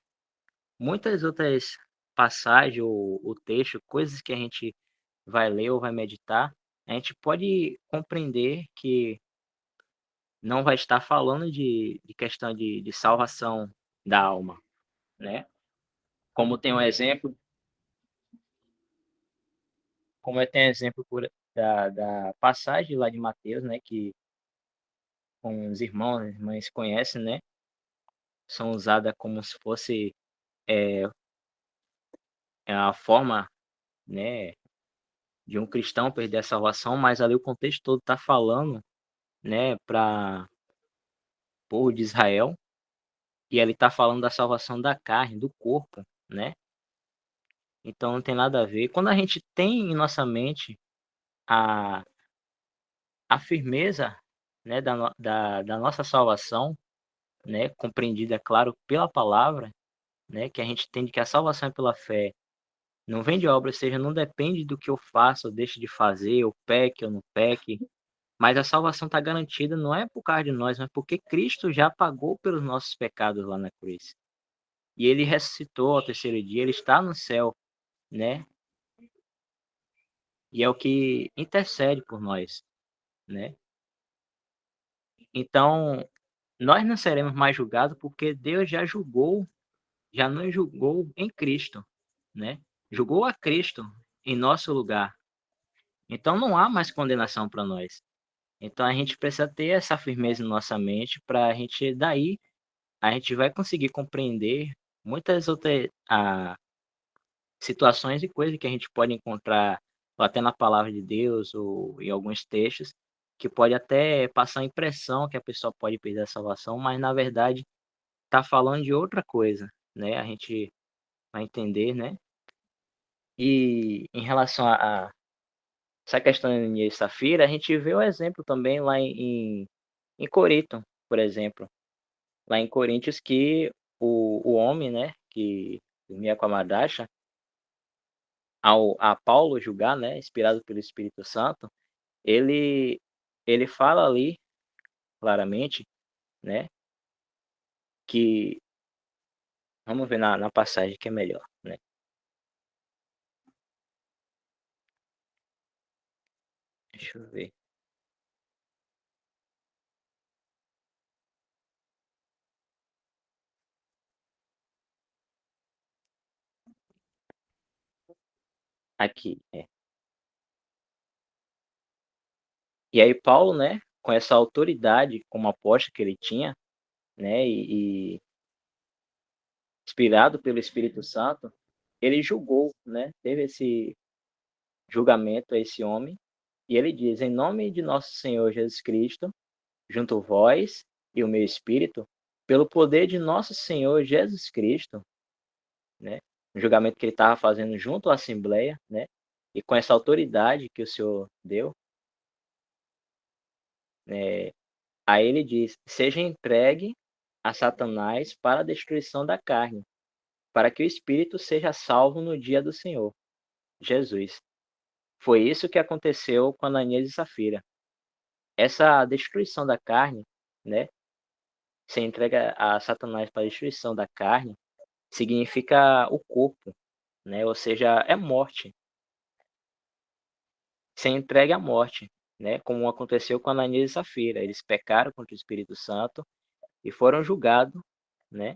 muitas outras passagens ou o texto, coisas que a gente vai ler ou vai meditar, a gente pode compreender que não vai estar falando de questão de salvação da alma, né? Como tem um exemplo, tem exemplo da passagem lá de Mateus, né? Que com os irmãos e irmãs conhecem, né? São usadas como se fosse é, a forma, né? De um cristão perder a salvação, mas ali o contexto todo está falando, né? Para o povo de Israel e ele está falando da salvação da carne, do corpo, né? Então não tem nada a ver. Quando a gente tem em nossa mente a, a firmeza, né, da nossa salvação, né, compreendida, é claro, pela palavra, né, que a gente entende que a salvação é pela fé, não vem de obra, ou seja, não depende do que eu faça ou deixe de fazer, eu peque ou não peque, mas a salvação está garantida não é por causa de nós, mas porque Cristo já pagou pelos nossos pecados lá na cruz. E ele ressuscitou ao terceiro dia, ele está no céu, né? E é o que intercede por nós, né? Então, nós não seremos mais julgados porque Deus já julgou, já nos julgou em Cristo, né? Julgou a Cristo em nosso lugar. Então não há mais condenação para nós. Então a gente precisa ter essa firmeza em nossa mente para a gente daí a gente vai conseguir compreender muitas outras situações e coisas que a gente pode encontrar até na palavra de Deus ou em alguns textos que pode até passar a impressão que a pessoa pode perder a salvação, mas na verdade está falando de outra coisa, né? A gente vai entender, né? E em relação a essa questão de Ananias e Safira, a gente vê o exemplo também lá em Corinto, por exemplo. Lá em Coríntios que o homem, né, que dormia com a madrasta, a Paulo julgar, né, inspirado pelo Espírito Santo, ele ele fala ali claramente, né, que vamos ver na passagem que é melhor, né. Deixa eu ver. Aqui, é. E aí Paulo, né, com essa autoridade como apóstolo que ele tinha, né, e inspirado pelo Espírito Santo, ele julgou, né, teve esse julgamento a esse homem, e ele diz: "Em nome de nosso Senhor Jesus Cristo, junto vós e o meu espírito, pelo poder de nosso Senhor Jesus Cristo", né, o julgamento que ele estava fazendo junto à assembleia, né, e com essa autoridade que o Senhor deu, aí ele diz: "Seja entregue a Satanás para a destruição da carne, para que o espírito seja salvo no dia do Senhor Jesus". Foi isso que aconteceu com Ananias e Safira. Essa destruição da carne, né, ser entrega a Satanás para a destruição da carne, significa o corpo, né, ou seja, é morte. Ser entregue à morte, né, como aconteceu com Ananias e Safira. Eles pecaram contra o Espírito Santo e foram julgados, né,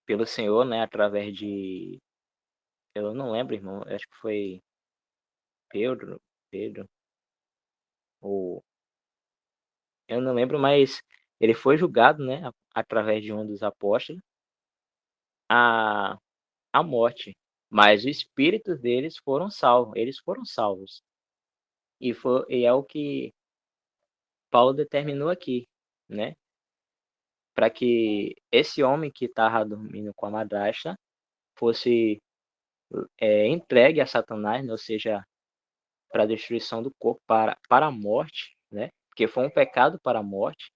pelo Senhor, né, através de, eu não lembro, irmão, acho que foi Pedro, ou eu não lembro, mas ele foi julgado, né, através de um dos apóstolos, a, a morte. Mas os espíritos deles foram salvos, eles foram salvos. E é o que Paulo determinou aqui, né? Para que esse homem que estava dormindo com a madrasta fosse entregue a Satanás, né? Ou seja, para a destruição do corpo, para a morte, né? Porque foi um pecado para a morte.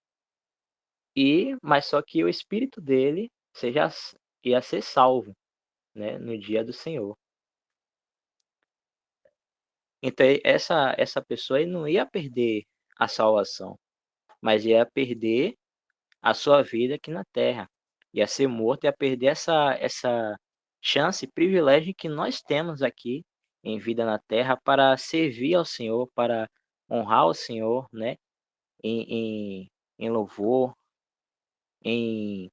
Mas só que o espírito dele ia ser salvo, né? No dia do Senhor. Então essa pessoa aí não ia perder a salvação, mas ia perder a sua vida aqui na Terra. Ia ser morto, ia perder essa chance, privilégio que nós temos aqui em vida na Terra para servir ao Senhor, para honrar o Senhor, né? Em louvor, em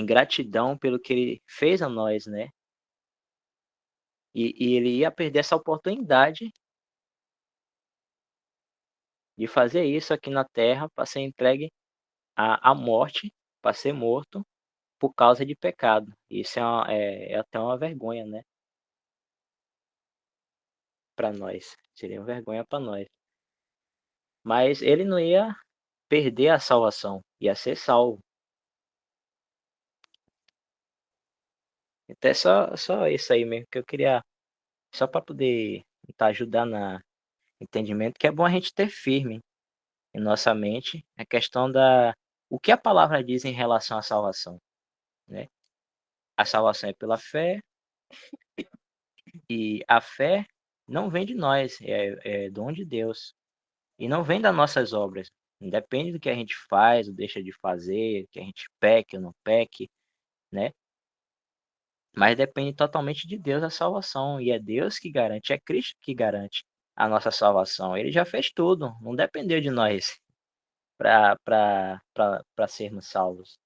gratidão pelo que Ele fez a nós, né? E ele ia perder essa oportunidade de fazer isso aqui na Terra para ser entregue à morte, para ser morto por causa de pecado. Isso é até uma vergonha, né? Para nós. Seria uma vergonha para nós. Mas ele não ia perder a salvação, ia ser salvo. Então é só isso aí mesmo que eu queria, só para poder tentar ajudar na entendimento, que é bom a gente ter firme em nossa mente a questão o que a palavra diz em relação à salvação, né? A salvação é pela fé, e a fé não vem de nós, é dom de Deus. E não vem das nossas obras. Independe do que a gente faz ou deixa de fazer, que a gente peque ou não peque, né? Mas depende totalmente de Deus a salvação. E é Deus que garante, é Cristo que garante a nossa salvação. Ele já fez tudo, não dependeu de nós para sermos salvos.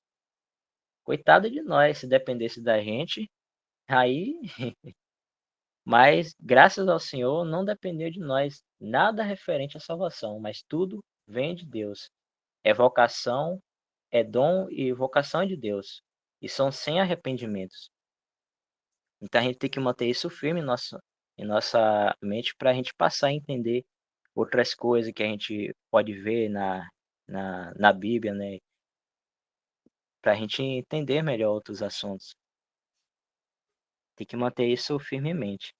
Coitado de nós, se dependesse da gente, aí. Mas, graças ao Senhor, não dependeu de nós nada referente à salvação, mas tudo vem de Deus. É vocação, é dom e vocação de Deus. E são sem arrependimentos. Então a gente tem que manter isso firme em nossa mente para a gente passar a entender outras coisas que a gente pode ver na Bíblia, né? Para a gente entender melhor outros assuntos. Tem que manter isso firmemente.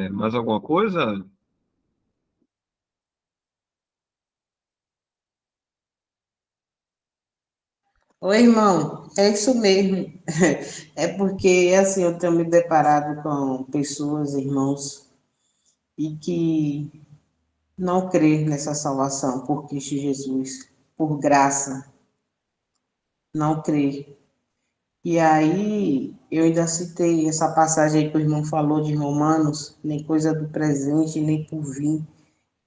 Mais alguma coisa? Oi, irmão, é isso mesmo. É porque, assim, eu tenho me deparado com pessoas, irmãos, e que não crê nessa salvação por Cristo Jesus, por graça, não crê. E aí, eu ainda citei essa passagem aí que o irmão falou de Romanos, nem coisa do presente, nem por vir.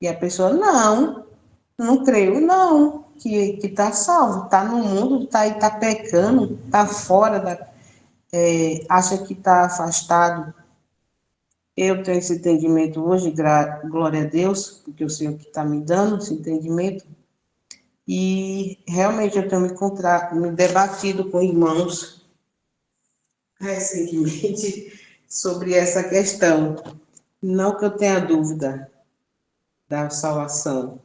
E a pessoa, não creio, não, que tá salvo, tá no mundo, tá aí, tá pecando, tá fora acha que tá afastado. Eu tenho esse entendimento hoje, glória a Deus, porque o Senhor que está me dando esse entendimento. E realmente eu tenho me debatido com irmãos recentemente sobre essa questão. Não que eu tenha dúvida da salvação,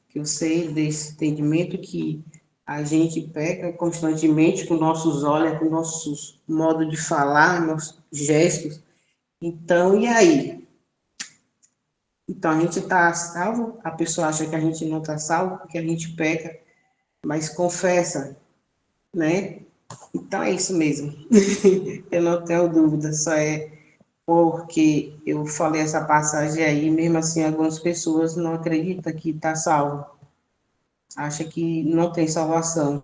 que eu sei desse entendimento que a gente peca constantemente com nossos olhos, com nossos modo de falar, nossos gestos. Então, e aí? Então a gente está salvo, a pessoa acha que a gente não está salvo porque a gente peca, mas confessa, né? Então é isso mesmo. Eu não tenho dúvida, só é porque eu falei essa passagem aí, mesmo assim algumas pessoas não acreditam que está salvo, acha que não tem salvação.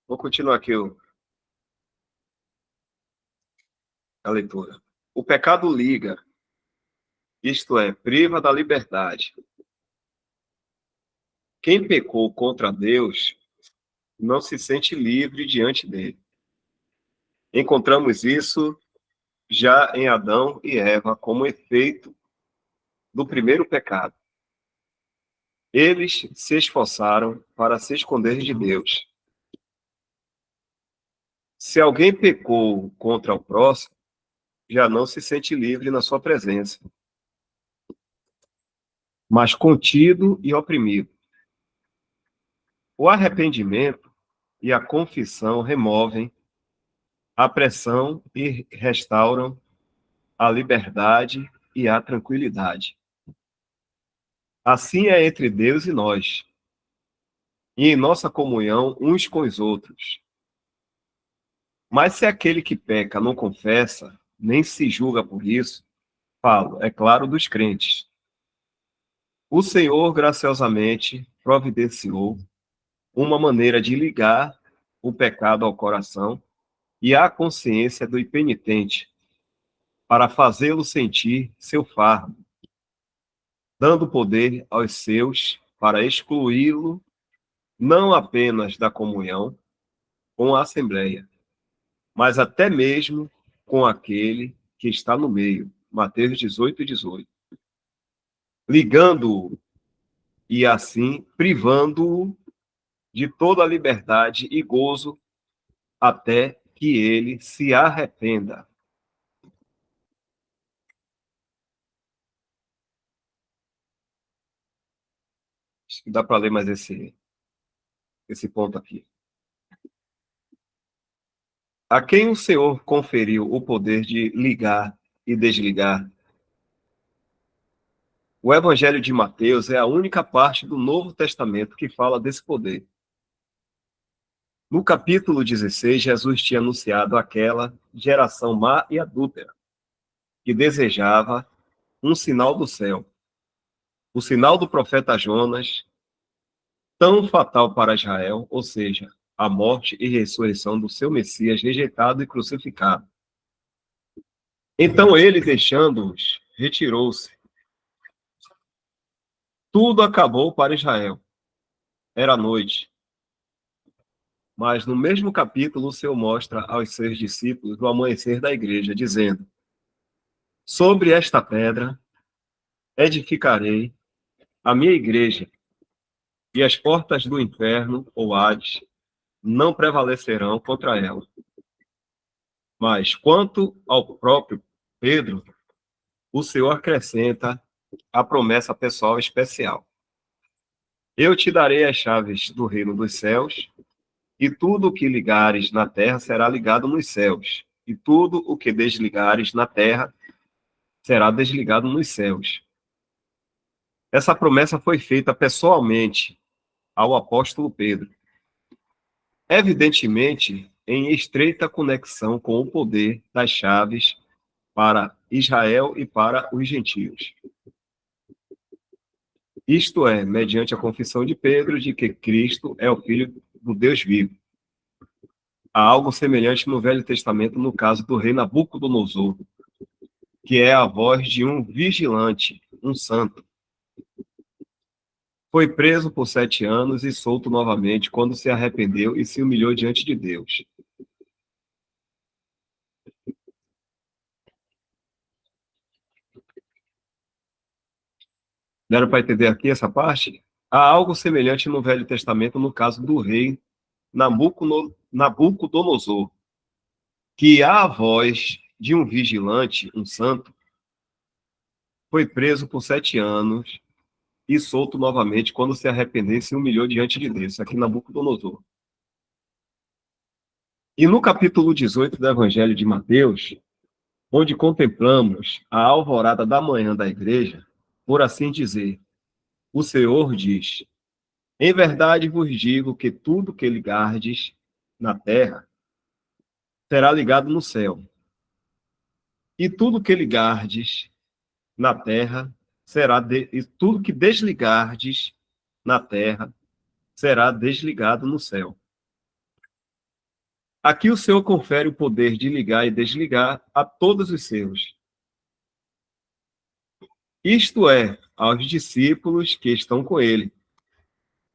Vou continuar aqui a leitura. O pecado liga, isto é, priva da liberdade. Quem pecou contra Deus não se sente livre diante dele. Encontramos isso já em Adão e Eva como efeito do primeiro pecado. Eles se esforçaram para se esconder de Deus. Se alguém pecou contra o próximo, já não se sente livre na sua presença, mas contido e oprimido. O arrependimento e a confissão removem a pressão e restauram a liberdade e a tranquilidade. Assim é entre Deus e nós, e em nossa comunhão uns com os outros. Mas se aquele que peca não confessa, nem se julga por isso, falo, é claro, dos crentes. O Senhor graciosamente providenciou uma maneira de ligar o pecado ao coração e à consciência do impenitente, para fazê-lo sentir seu fardo, dando poder aos seus para excluí-lo não apenas da comunhão com a Assembleia, mas até mesmo com aquele que está no meio. Mateus 18:18. Ligando-o e assim privando-o de toda a liberdade e gozo até que ele se arrependa. Acho que dá para ler mais esse ponto aqui. A quem o Senhor conferiu o poder de ligar e desligar? O Evangelho de Mateus é a única parte do Novo Testamento que fala desse poder. No capítulo 16, Jesus tinha anunciado aquela geração má e adúltera, que desejava um sinal do céu. O sinal do profeta Jonas tão fatal para Israel, ou seja, a morte e ressurreição do seu Messias rejeitado e crucificado. Então ele, deixando-os, retirou-se. Tudo acabou para Israel. Era noite. Mas no mesmo capítulo, o Senhor mostra aos seus discípulos o amanhecer da igreja, dizendo: sobre esta pedra edificarei a minha igreja, e as portas do inferno, ou Hades, não prevalecerão contra ela. Mas quanto ao próprio Pedro, o Senhor acrescenta a promessa pessoal especial: eu te darei as chaves do reino dos céus, e tudo o que ligares na terra será ligado nos céus, e tudo o que desligares na terra será desligado nos céus. Essa promessa foi feita pessoalmente ao apóstolo Pedro, evidentemente em estreita conexão com o poder das chaves para Israel e para os gentios. Isto é, mediante a confissão de Pedro de que Cristo é o Filho do Deus vivo. Há algo semelhante no Velho Testamento no caso do rei Nabucodonosor, que é a voz de um vigilante, um santo. Foi preso por 7 anos e solto novamente quando se arrependeu e se humilhou diante de Deus. Deram para entender aqui essa parte? Há algo semelhante no Velho Testamento no caso do rei Nabucodonosor, que a voz de um vigilante, um santo, foi preso por 7 anos e solto novamente quando se arrependeu e se humilhou diante de Deus. Aqui Nabucodonosor. E no capítulo 18 do Evangelho de Mateus, onde contemplamos a alvorada da manhã da igreja, por assim dizer, o Senhor diz: em verdade vos digo que tudo que ligardes na terra será ligado no céu, e tudo que ligardes na terra e tudo que desligardes na terra será desligado no céu. Aqui o Senhor confere o poder de ligar e desligar a todos os seus. Isto é, aos discípulos que estão com ele,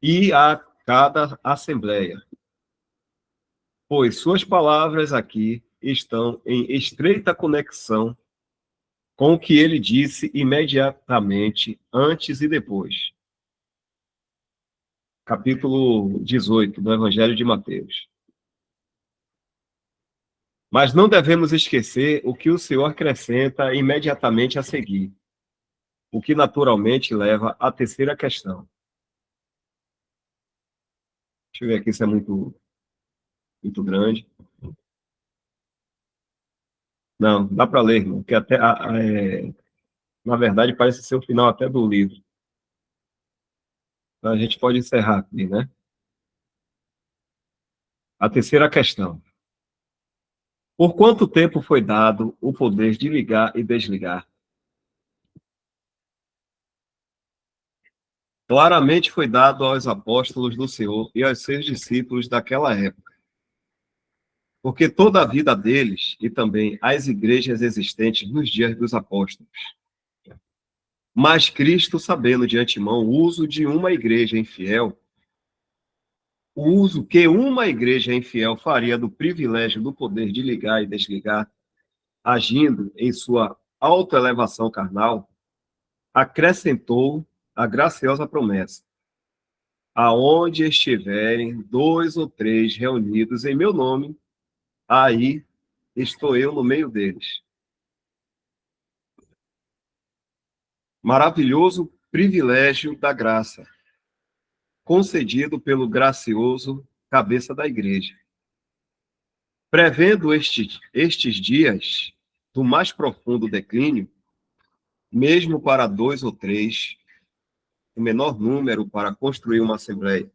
e a cada assembleia. Pois suas palavras aqui estão em estreita conexão com o que ele disse imediatamente antes e depois. Capítulo 18 do Evangelho de Mateus. Mas não devemos esquecer o que o Senhor acrescenta imediatamente a seguir, o que naturalmente leva à terceira questão. Deixa eu ver aqui se é muito grande. Não, dá para ler, irmão, porque até, na verdade, parece ser o final até do livro. Então, a gente pode encerrar aqui, né? A terceira questão. Por quanto tempo foi dado o poder de ligar e desligar? Claramente foi dado aos apóstolos do Senhor e aos seus discípulos daquela época. Porque toda a vida deles e também as igrejas existentes nos dias dos apóstolos. Mas Cristo, sabendo de antemão o uso de uma igreja infiel, o uso que uma igreja infiel faria do privilégio do poder de ligar e desligar, agindo em sua autoelevação carnal, acrescentou a graciosa promessa: aonde estiverem 2 ou 3 reunidos em meu nome, aí estou eu no meio deles. Maravilhoso privilégio da graça, concedido pelo gracioso cabeça da igreja. Prevendo estes dias do mais profundo declínio, mesmo para 2 ou 3, o menor número para construir uma assembleia,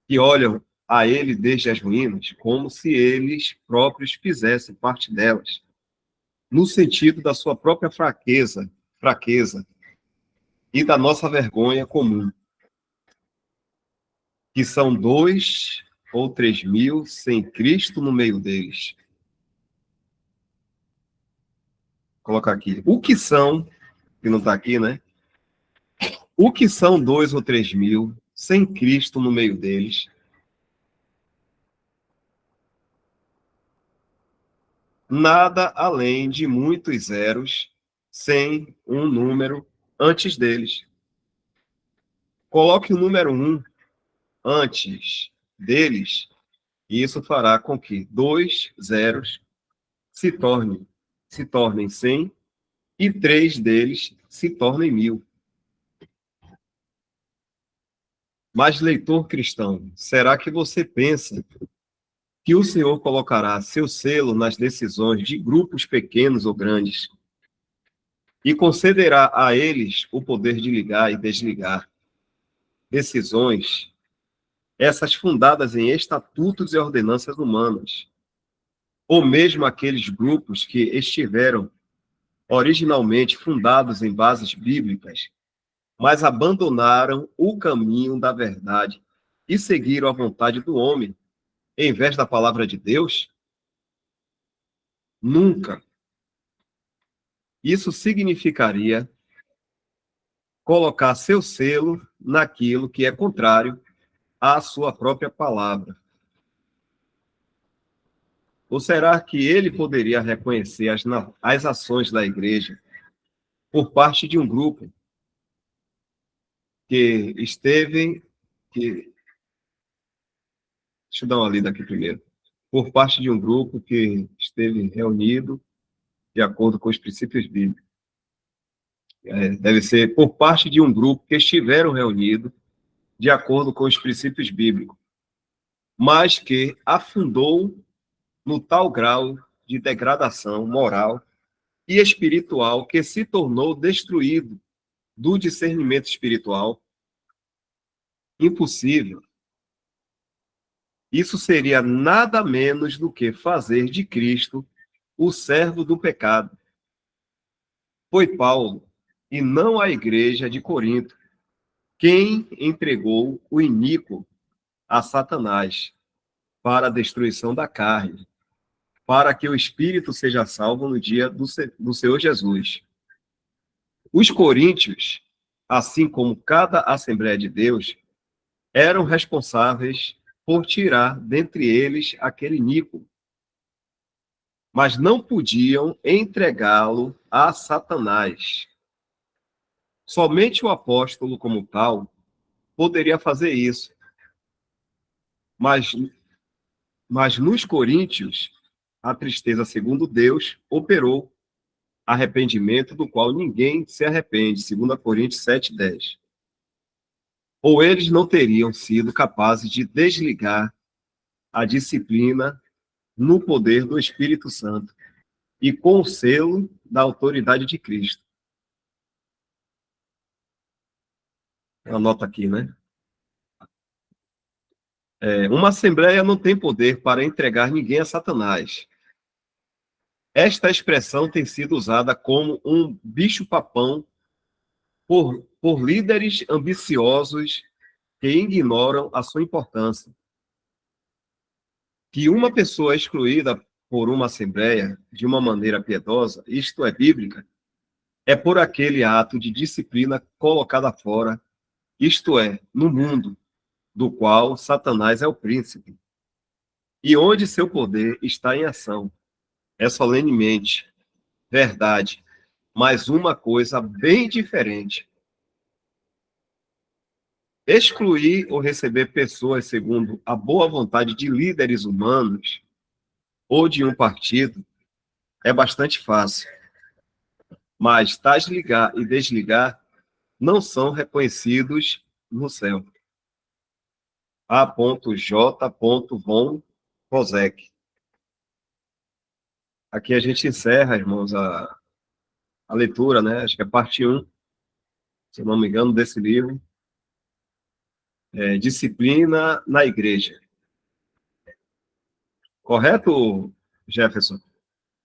que olham a ele desde as ruínas, como se eles próprios fizessem parte delas, no sentido da sua própria fraqueza e da nossa vergonha comum. que são 2 ou 3 mil sem Cristo no meio deles. Vou colocar aqui. O que são, que não está aqui, né? O que são 2 ou 3 mil sem Cristo no meio deles? Nada além de muitos zeros sem um número antes deles. Coloque o número 1 antes deles, e isso fará com que 2 zeros se tornem 100 e 3 deles se tornem 1000. Mas, leitor cristão, será que você pensa que o Senhor colocará seu selo nas decisões de grupos pequenos ou grandes e concederá a eles o poder de ligar e desligar decisões, essas fundadas em estatutos e ordenanças humanas, ou mesmo aqueles grupos que estiveram originalmente fundados em bases bíblicas, mas abandonaram o caminho da verdade e seguiram a vontade do homem, em vez da palavra de Deus? Nunca. Isso significaria colocar seu selo naquilo que é contrário à sua própria palavra. Ou será que ele poderia reconhecer as ações da igreja por parte de um grupo que esteve... Deixa eu dar uma lida aqui primeiro. Por parte de um grupo que esteve reunido de acordo com os princípios bíblicos. Deve ser por parte de um grupo que estiveram reunidos de acordo com os princípios bíblicos, mas que afundou no tal grau de degradação moral e espiritual que se tornou destruído do discernimento espiritual. Impossível. Isso seria nada menos do que fazer de Cristo o servo do pecado. Foi Paulo, e não a igreja de Corinto, quem entregou o iníquo a Satanás para a destruição da carne, para que o espírito seja salvo no dia do Senhor Jesus. Os coríntios, assim como cada Assembleia de Deus, eram responsáveis por tirar dentre eles aquele iníquo, mas não podiam entregá-lo a Satanás. Somente o apóstolo, como tal, poderia fazer isso. Mas nos coríntios, a tristeza, segundo Deus, operou arrependimento do qual ninguém se arrepende, 2 Coríntios 7:10. Ou eles não teriam sido capazes de desligar a disciplina no poder do Espírito Santo e com o selo da autoridade de Cristo. Anota aqui, né? Uma assembleia não tem poder para entregar ninguém a Satanás. Esta expressão tem sido usada como um bicho-papão por líderes ambiciosos que ignoram a sua importância. Que uma pessoa excluída por uma assembleia de uma maneira piedosa, isto é, bíblica, é por aquele ato de disciplina colocada fora, isto é, no mundo, do qual Satanás é o príncipe, e onde seu poder está em ação. É solenemente verdade, mas uma coisa bem diferente. Excluir ou receber pessoas segundo a boa vontade de líderes humanos ou de um partido é bastante fácil, mas tais ligar e desligar não são reconhecidos no céu. A.J. von Rosek. Aqui a gente encerra, irmãos, a leitura, né? Acho que é parte 1, se não me engano, desse livro. Disciplina na Igreja. Correto, Jefferson?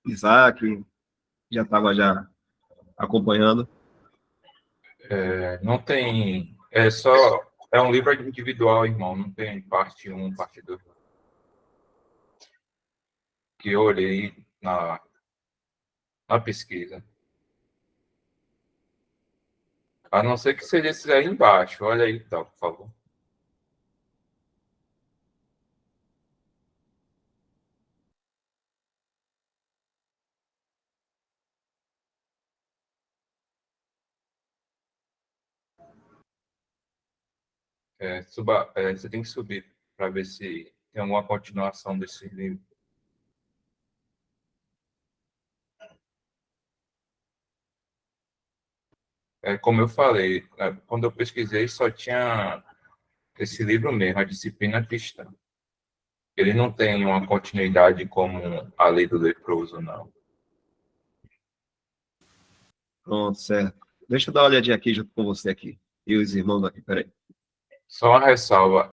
Isaac, já estava já acompanhando. Não tem... É só É um livro individual, irmão, não tem parte 1, parte 2. Que eu olhei na pesquisa. A não ser que seja esse aí embaixo. Olha aí, tá, por favor. Você tem que subir para ver se tem alguma continuação desse livro. Como eu falei, quando eu pesquisei, só tinha esse livro mesmo, A Disciplina Cristã. Ele não tem uma continuidade como a Lei do Leproso, não. Pronto, certo. Deixa eu dar uma olhadinha aqui junto com você aqui. E os irmãos aqui, peraí. Só uma ressalva.